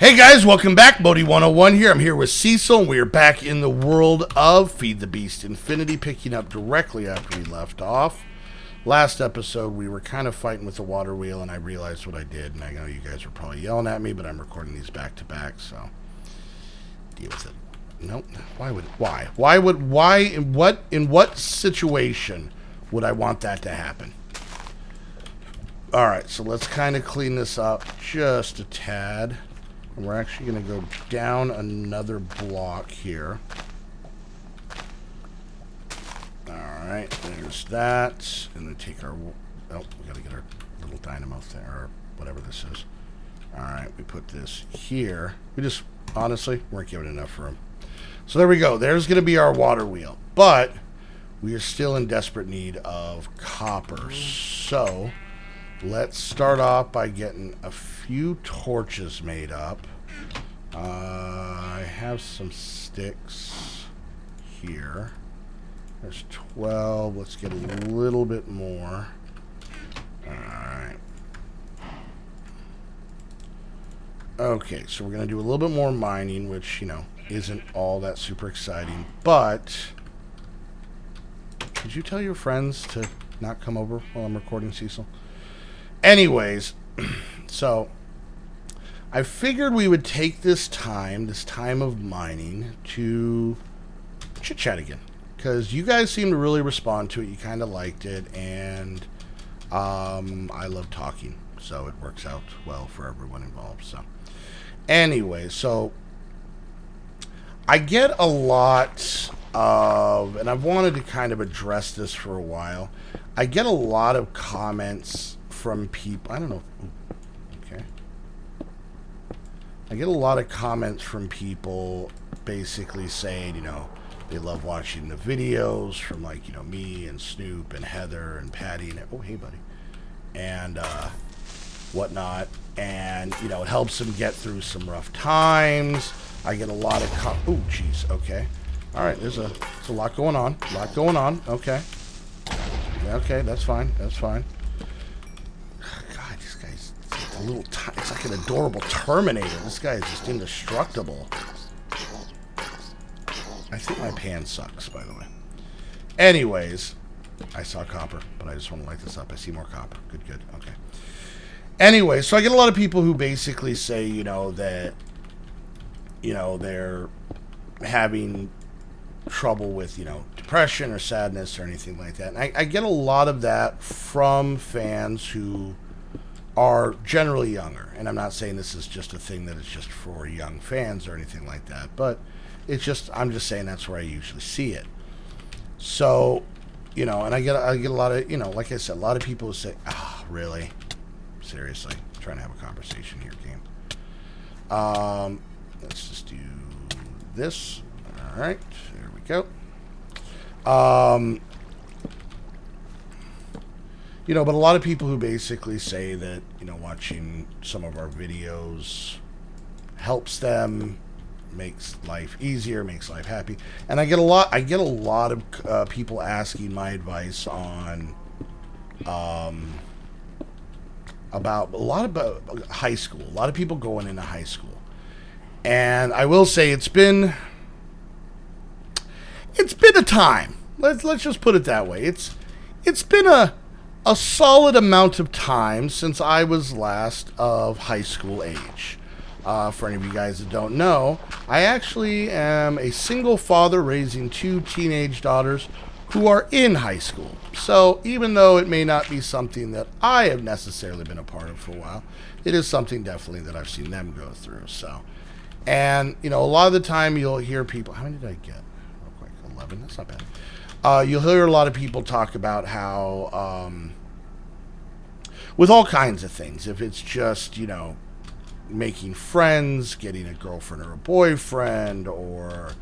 Hey guys, welcome back. Bodie 101 here. I'm here with Cecil, and we are back in the world of Ftb Infinity, picking up directly after we left off. Last episode, we were kind of fighting with the water wheel, and I realized what I did, and I know you guys are probably yelling at me, but I'm recording these back to back, so deal with it. Nope. In what situation would I want that to happen? Alright, so let's kind of clean this up just a tad. And we're actually going to go down another block here. Alright, there's that. And then take our... Oh, we got to get our little dynamo there, or whatever this is. Alright, we put this here. We just, honestly, weren't giving enough room. So there we go. There's going to be our water wheel. But we are still in desperate need of copper. So let's start off by getting a few torches made up. I have some sticks here. There's 12. Let's get a little bit more. Alright. Okay, so we're going to do a little bit more mining, which, you know, isn't all that super exciting. But could you tell your friends to not come over while I'm recording, Cecil? Anyways, so I figured we would take this time of mining, to chit-chat again. Because you guys seem to really respond to it. You kind of liked it, and I love talking. So it works out well for everyone involved. So anyway, so I get a lot of, and I've wanted to kind of address this for a while, I get a lot of comments from people. I don't know. Okay. I get a lot of comments from people basically saying, you know, they love watching the videos from, like, you know, me and Snoop and Heather and Patty and, oh, hey, buddy, and whatnot. And, you know, it helps them get through some rough times. I get a lot of oh, jeez. Okay. All right. There's a lot going on. Okay. Okay. That's fine. God, this guy's a little it's like an adorable Terminator. This guy is just indestructible. I think my pan sucks, by the way. Anyways, I saw copper, but I just want to light this up. I see more copper. Good. Okay. Anyway, so I get a lot of people who basically say, you know, that, you know, they're having trouble with, you know, depression or sadness or anything like that. And I get a lot of that from fans who are generally younger. And I'm not saying this is just a thing that is just for young fans or anything like that, but it's just, I'm just saying that's where I usually see it. So, you know, and I get a lot of, you know, like I said, a lot of people who say, oh, really? Seriously? I'm trying to have a conversation here, game. Let's just do this. All right, there we go. You know, but a lot of people who basically say that, you know, watching some of our videos helps them, makes life easier, makes life happy. And I get a lot of people asking my advice on about high school. A lot of people going into high school. And I will say it's been a time. Let's just put it that way. It's been a solid amount of time since I was last of high school age. For any of you guys that don't know, I actually am a single father raising 2 teenage daughters who are in high school. So even though it may not be something that I have necessarily been a part of for a while, it is something definitely that I've seen them go through. So, and, you know, a lot of the time you'll hear people, how many did I get? Real quick, 11, that's not bad. You'll hear a lot of people talk about how, with all kinds of things, if it's just, you know, making friends, getting a girlfriend or a boyfriend, or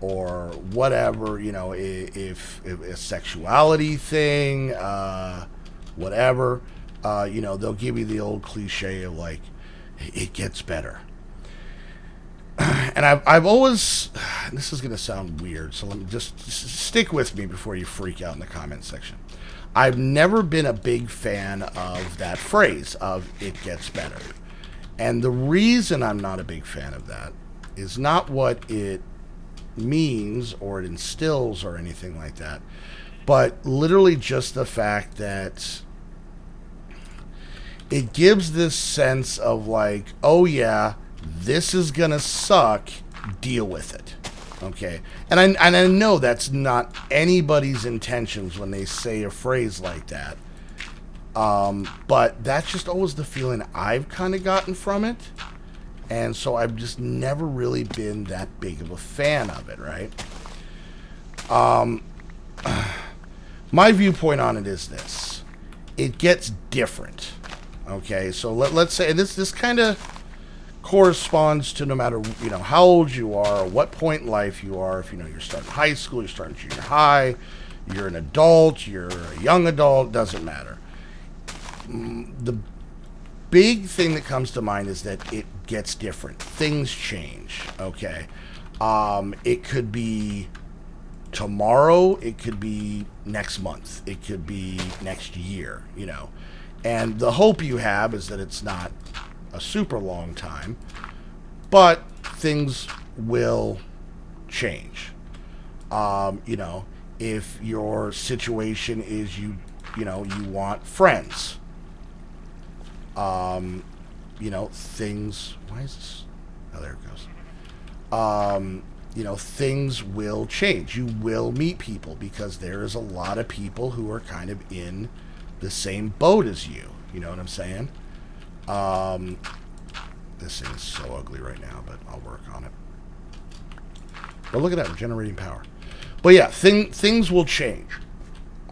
whatever, you know, if a sexuality thing, whatever, you know, they'll give you the old cliche of, like, it gets better. And I've always, this is going to sound weird, so let me just stick with me before you freak out in the comment section. I've never been a big fan of that phrase of it gets better. And the reason I'm not a big fan of that is not what it means or it instills or anything like that, but literally just the fact that it gives this sense of like, oh yeah, this is gonna suck, deal with it. Okay, and I know that's not anybody's intentions when they say a phrase like that, but that's just always the feeling I've kind of gotten from it, and so I've just never really been that big of a fan of it, right? My viewpoint on it is this: it gets different. Okay, so let's say this kind of corresponds to no matter how old you are or what point in life you are. If you're starting high school, you're starting junior high, you're an adult, you're a young adult, doesn't matter. The big thing that comes to mind is that it gets different. Things change. Okay, it could be tomorrow, it could be next month, it could be next year. And the hope you have is that it's not a super long time, but things will change. If your situation is you want friends, things. Why is this? Oh, there it goes. Things will change. You will meet people because there is a lot of people who are kind of in the same boat as you. You know what I'm saying? This thing is so ugly right now, but I'll work on it. But look at that, we're generating power. But yeah, things will change.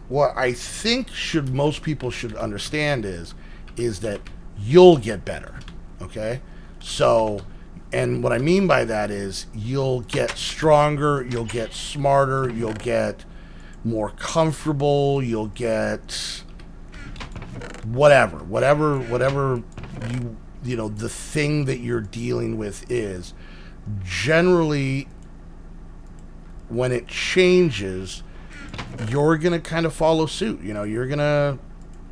What I think most people should understand is that you'll get better. Okay? So, and what I mean by that is you'll get stronger, you'll get smarter, you'll get more comfortable, you'll get whatever the thing that you're dealing with is. Generally, when it changes, you're going to kind of follow suit. You're going to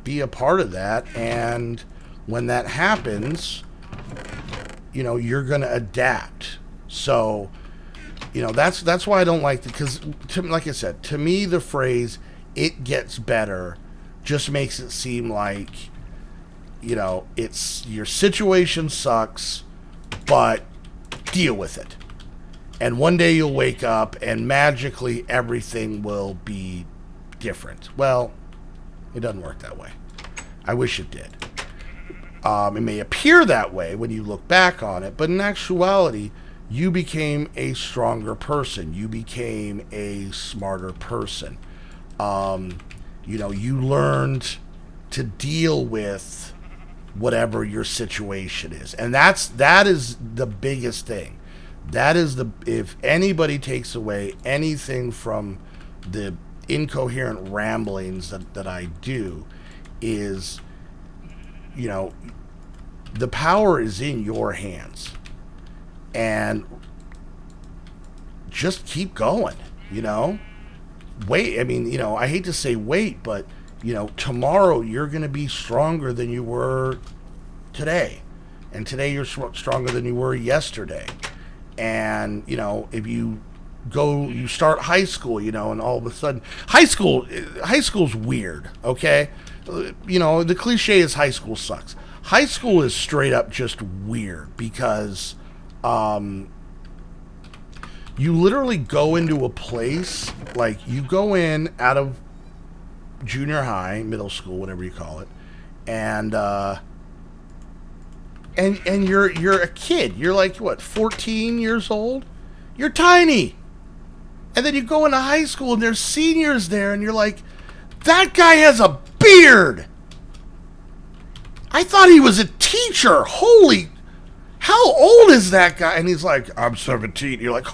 be a part of that, and when that happens, you're going to adapt. So, that's why I don't like it, because like I said, to me the phrase "it gets better" just makes it seem like, it's your situation sucks, but deal with it. And one day you'll wake up and magically everything will be different. Well, it doesn't work that way. I wish it did. It may appear that way when you look back on it, but in actuality, you became a stronger person. You became a smarter person. You learned to deal with whatever your situation is. And that is the biggest thing. That is if anybody takes away anything from the incoherent ramblings that I do, is, the power is in your hands. And just keep going, Wait, I hate to say wait, but, tomorrow you're going to be stronger than you were today. And today you're stronger than you were yesterday. And, if you start high school, and all of a sudden, high school's weird, okay? The cliche is high school sucks. High school is straight up just weird because, you literally go into a place, like you go in out of junior high, middle school, whatever you call it, and you're a kid. You're like, what, 14 years old? You're tiny. And then you go into high school and there's seniors there and you're like, that guy has a beard. I thought he was a teacher. Holy, how old is that guy? And he's like, I'm 17. You're like,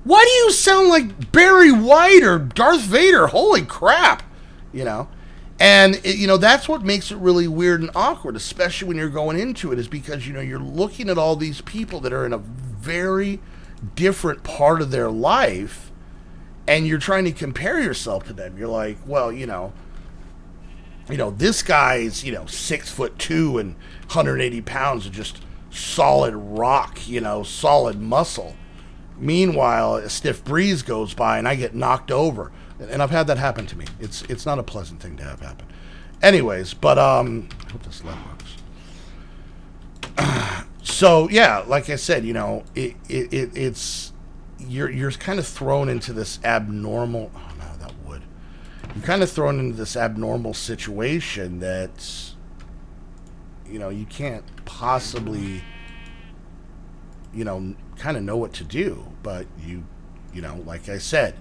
why do you sound like Barry White or Darth Vader? Holy crap. And, that's what makes it really weird and awkward, especially when you're going into it, is because, you're looking at all these people that are in a very different part of their life, and you're trying to compare yourself to them. You're like, well, this guy's, 6'2" and 180 pounds and just solid rock, you know, solid muscle. Meanwhile, a stiff breeze goes by and I get knocked over. And I've had that happen to me. It's not a pleasant thing to have happen. Anyways, but I hope this lead works. So yeah, like I said, you know, it's you're kind of thrown into this abnormal. Oh no, that would. You're kind of thrown into this abnormal situation that, you know, you can't possibly, you know, kind of know what to do. But you know, like I said,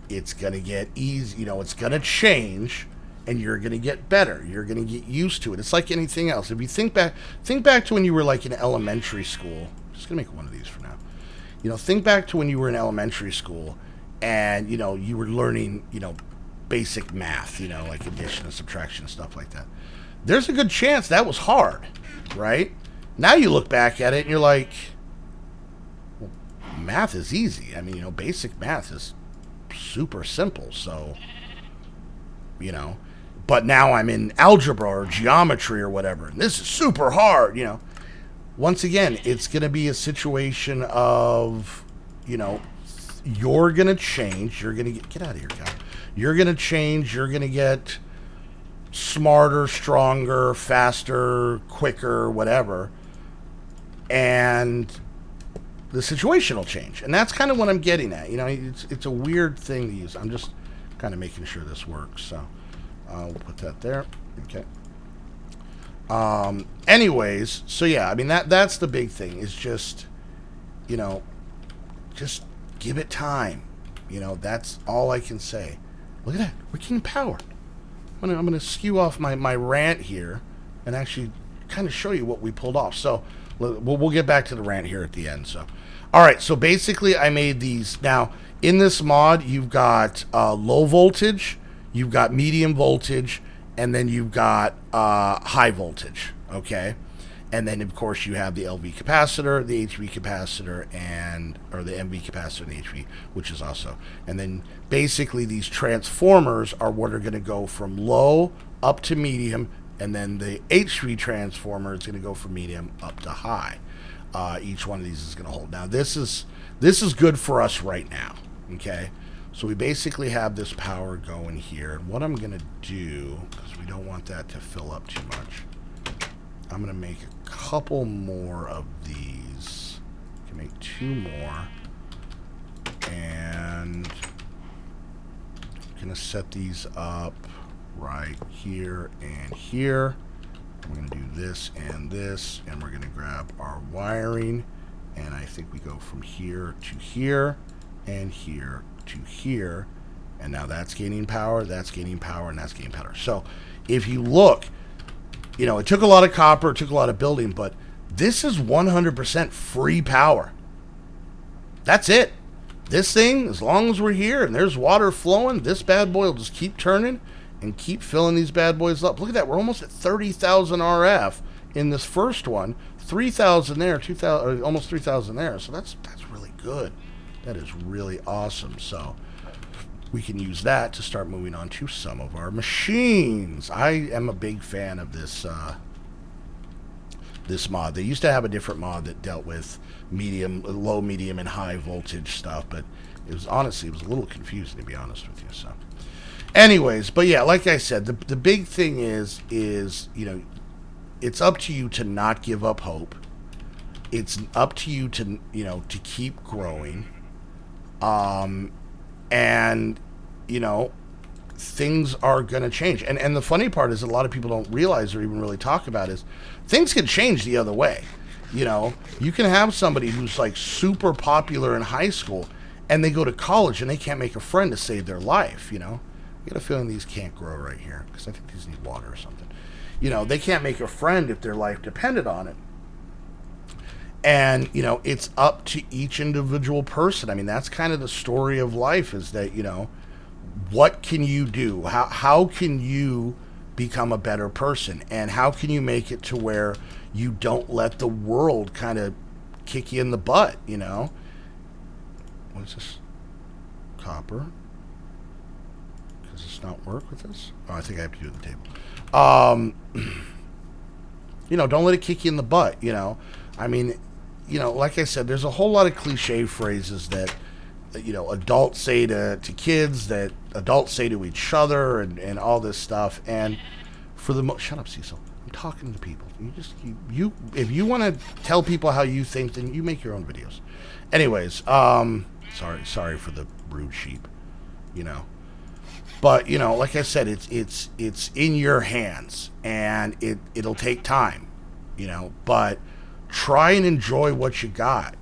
it's gonna get easy. You know, it's gonna change. And you're going to get better. You're going to get used to it. It's like anything else. If you think back to when you were like in elementary school. I'm just going to make one of these for now. You know, think back to when you were in elementary school and, you know, you were learning, you know, basic math, you know, like addition and subtraction and stuff like that. There's a good chance that was hard, right? Now you look back at it and you're like, well, math is easy. I mean, you know, basic math is super simple. So, you know, but now I'm in algebra or geometry or whatever, and this is super hard, you know. Once again, it's going to be a situation of, you know, you're going to change. You're going to get out of here, guy. You're going to change. You're going to get smarter, stronger, faster, quicker, whatever. And the situation will change. And that's kind of what I'm getting at. You know, it's a weird thing to use. I'm just kind of making sure this works. So we'll put that there. Okay. Anyways, so yeah, I mean, that's the big thing is just, you know, just give it time. You know, that's all I can say. Look at that. We're getting power. I'm gonna skew off my rant here and actually kind of show you what we pulled off. So we'll get back to the rant here at the end. So, all right. So basically, I made these. Now in this mod, you've got low voltage, you've got medium voltage, and then you've got high voltage. Okay. And then, of course, you have the LV capacitor, the HV capacitor, or the MV capacitor and the HV, which is also. And then, basically, these transformers are what are going to go from low up to medium, and then the HV transformer is going to go from medium up to high. Each one of these is going to hold. Now, this is good for us right now, okay? So we basically have this power going here. And what I'm going to do, because we don't want that to fill up too much, I'm going to make a couple more of these. I can make 2 more. And I'm going to set these up right here and here. I'm going to do this, and we're going to grab our wiring. And I think we go from here to here, and here to here. And now that's gaining power, that's gaining power, and that's gaining power. So if you look, you know, it took a lot of copper, it took a lot of building, but this is 100% free power. That's it. This thing, as long as we're here and there's water flowing, this bad boy will just keep turning and keep filling these bad boys up. Look at that. We're almost at 30,000 RF in this first one. 3,000 there, 2,000, almost 3,000 there. So that's really good. That is really awesome. So we can use that to start moving on to some of our machines. I am a big fan of this this mod. They used to have a different mod that dealt with low, medium, and high voltage stuff, but it was honestly, it was a little confusing, to be honest with you. So anyways, but yeah, like I said, the big thing is, you know, it's up to you to not give up hope. It's up to you to, you know, to keep growing. And, you know, things are going to change. And the funny part is a lot of people don't realize or even really talk about is things can change the other way. You know, you can have somebody who's like super popular in high school and they go to college and they can't make a friend to save their life, you know. I get a feeling these can't grow right here because I think these need water or something. You know, they can't make a friend if their life depended on it. And, you know, it's up to each individual person. I mean, that's kind of the story of life is that, you know, what can you do? How can you become a better person? And how can you make it to where you don't let the world kind of kick you in the butt, you know? What is this? Copper. Does this not work with this? Oh, I think I have to do it at the table. You know, don't let it kick you in the butt, you know? I mean, like I said, there's a whole lot of cliche phrases that, adults say to kids, that adults say to each other, and all this stuff. And for the shut up, Cecil. I'm talking to people. You if you want to tell people how you think, then you make your own videos. Anyways, sorry for the rude sheep, But like I said, it's in your hands, and it'll take time, But try and enjoy what you got,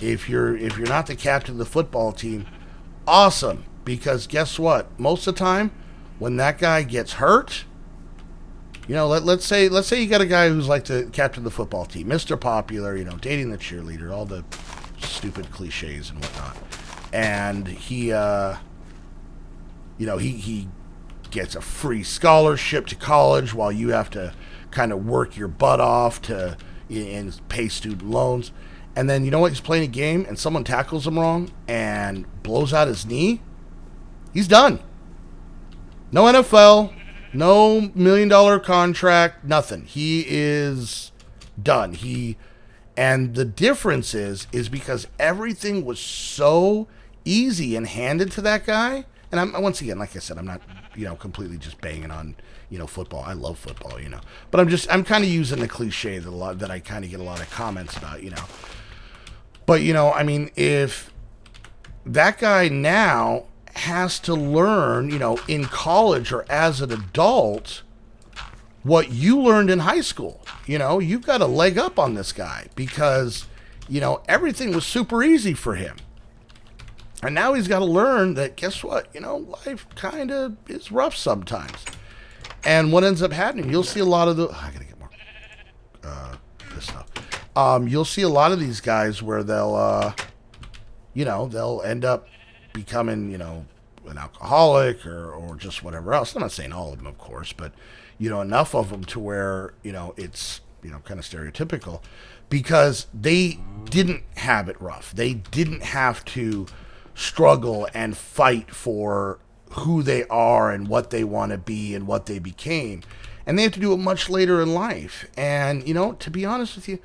If you're not the captain of the football team, awesome, because guess what? Most of the time, when that guy gets hurt, let's say you got a guy who's like the captain of the football team, Mr. Popular, dating the cheerleader, all the stupid cliches and whatnot, and he gets a free scholarship to college while you have to kind of work your butt off and pay student loans. And then, he's playing a game and someone tackles him wrong and blows out his knee. He's done. No NFL, no $1 million contract, nothing. He is done. And the difference is because everything was so easy and handed to that guy. And once again, like I said, I'm not, completely just banging on, football. I love football, But I'm kind of using the cliche that I kind of get a lot of comments about, But, if that guy now has to learn, in college or as an adult, what you learned in high school, you've got a leg up on this guy because, everything was super easy for him. And now he's got to learn that, guess what? Life kind of is rough sometimes. And what ends up happening, you'll see a lot of I got to get more this stuff. You'll see a lot of these guys where they'll end up becoming, an alcoholic or just whatever else. I'm not saying all of them, of course, but, enough of them to where, it's, kind of stereotypical because they didn't have it rough. They didn't have to struggle and fight for who they are and what they want to be and what they became. And they have to do it much later in life. And, to be honest with you,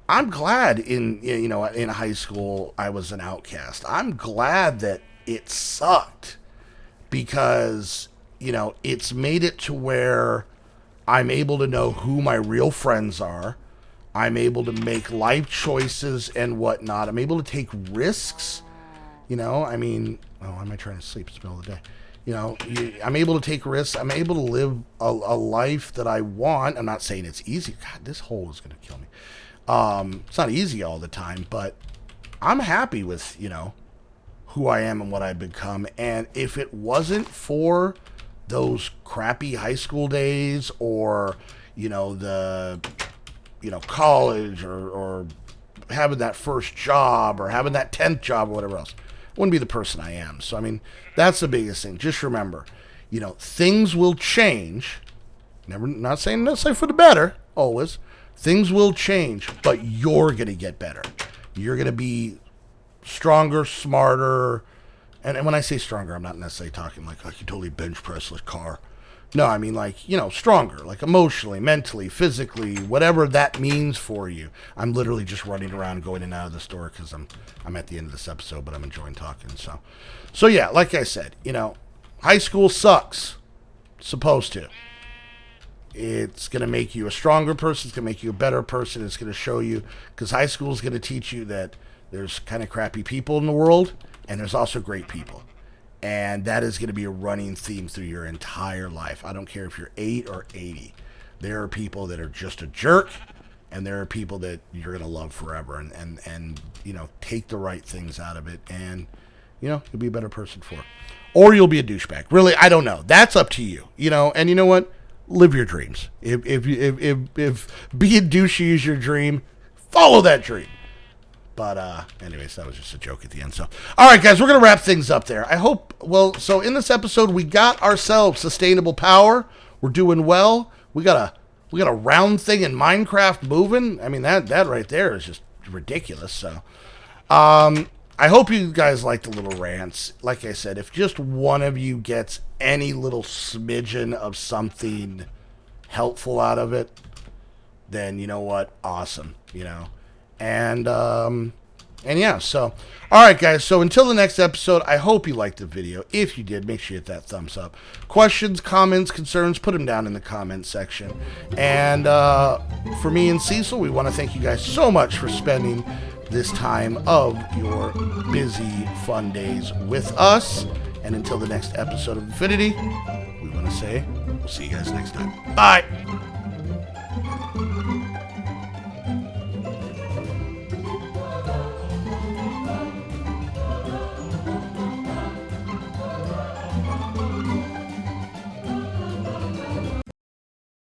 I'm glad in high school I was an outcast. I'm glad that it sucked because, it's made it to where I'm able to know who my real friends are. I'm able to make life choices and whatnot. I'm able to take risks. Why am I trying to sleep? It's the middle of the day. I'm able to take risks. I'm able to live a life that I want. I'm not saying it's easy. God, this hole is going to kill me. It's not easy all the time, but I'm happy with, who I am and what I've become. And if it wasn't for those crappy high school days or, the, college or having that first job or having that 10th job or whatever else, I wouldn't be the person I am. So, that's the biggest thing. Just remember, things will change. Not saying necessarily for the better, always. Things will change, but you're going to get better. You're going to be stronger, smarter. And when I say stronger, I'm not necessarily talking like I can totally bench press this car. No, stronger, like emotionally, mentally, physically, whatever that means for you. I'm literally just running around, going in and out of the store because I'm at the end of this episode, but I'm enjoying talking. So yeah, like I said, high school sucks. It's supposed to. It's going to make you a stronger person. It's going to make you a better person. It's going to show you, because high school is going to teach you that there's kind of crappy people in the world, and there's also great people. And that is going to be a running theme through your entire life. I don't care if you're 8 or 80. There are people that are just a jerk, and there are people that you're going to love forever. And take the right things out of it, and, you'll be a better person for it. Or you'll be a douchebag. Really, I don't know. That's up to you. And you know what? Live your dreams. If being douchey is your dream, follow that dream. But anyways, that was just a joke at the end. So, all right, guys, we're going to wrap things up there. I hope, so in this episode, we got ourselves sustainable power. We're doing well. We got a round thing in Minecraft moving. That right there is just ridiculous. So, I hope you guys like the little rants. Like I said, if just one of you gets any little smidgen of something helpful out of it, then you know what? Awesome, you know. And yeah, so, all right, guys. So until the next episode, I hope you liked the video. If you did, make sure you hit that thumbs up. Questions, comments, concerns, put them down in the comment section. And for me and Cecil, we want to thank you guys so much for spending this time of your busy, fun days with us. And until the next episode of Infinity, we want to say we'll see you guys next time. Bye.